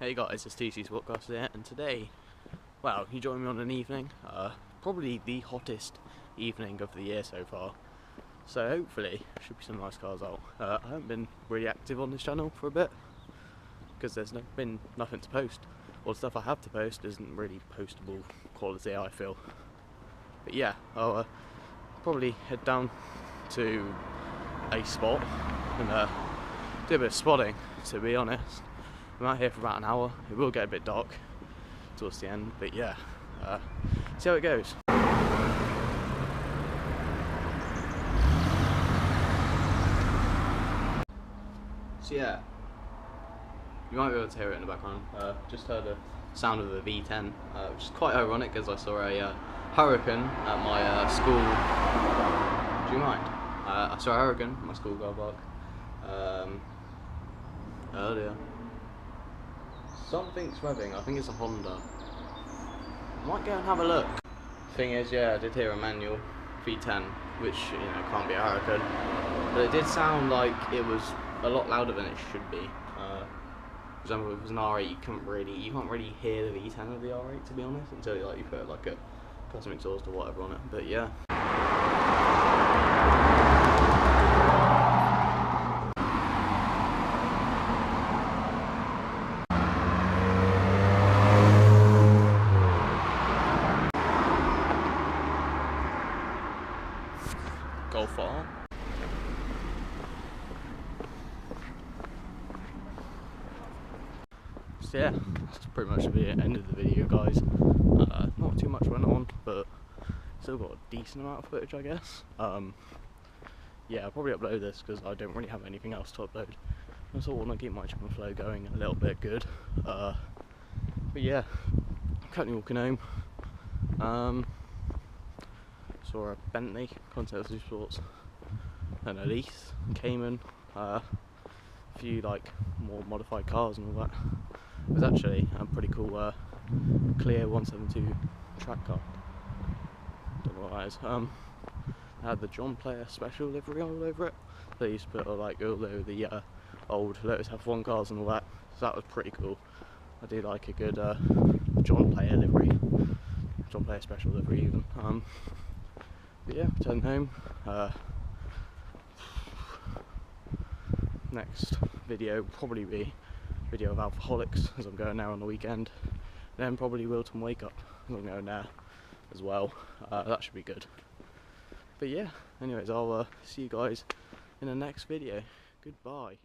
Hey guys, it's TC Sportcast here, and today, well, you join me on an evening, probably the hottest evening of the year so far. So hopefully, should be some nice cars out. I haven't been really active on this channel for a bit, because there's been nothing to post. All the stuff I have to post isn't really postable quality, I feel. But yeah, I'll probably head down to a spot and do a bit of spotting, to be honest. I'm out here for about an hour. It will get a bit dark towards the end, but yeah, see how it goes. So yeah, you might be able to hear it in the background. Just heard a sound of a V10, which is quite ironic as I saw a Hurricane at my school. Do you mind? I saw a Hurricane at my school car park earlier. Something's revving. I think it's a Honda. Might go and have a look. Thing is, yeah, I did hear a manual V10, which can't be a Hurricane, but it did sound like it was a lot louder than it should be. For example, if it was an R8, you can't really hear the V10 of the R8, to be honest, until you put like a custom exhaust or whatever on it. But yeah. Golf R. So yeah, that's pretty much the end of the video, guys. Not too much went on, but still got a decent amount of footage, I guess. Yeah, I'll probably upload this because I don't really have anything else to upload. I sort of want to keep my channel flow going a little bit good. But yeah, I'm currently walking home. Saw a Bentley Concept Sports, and a Leith, Cayman, a few more modified cars and all that. It was actually a pretty cool Clio 172 track car. Don't know what that is. It had the John Player special livery all over it. They used to put all over the old Lotus F1 cars and all that. So that was pretty cool. I do like a good John Player livery, John Player special livery even. But yeah, returned home. Next video will probably be a video of Alcoholics, as I'm going there on the weekend. Then probably Wilton Wake Up, as I'm going there as well. That should be good. But yeah, anyways, I'll see you guys in the next video. Goodbye.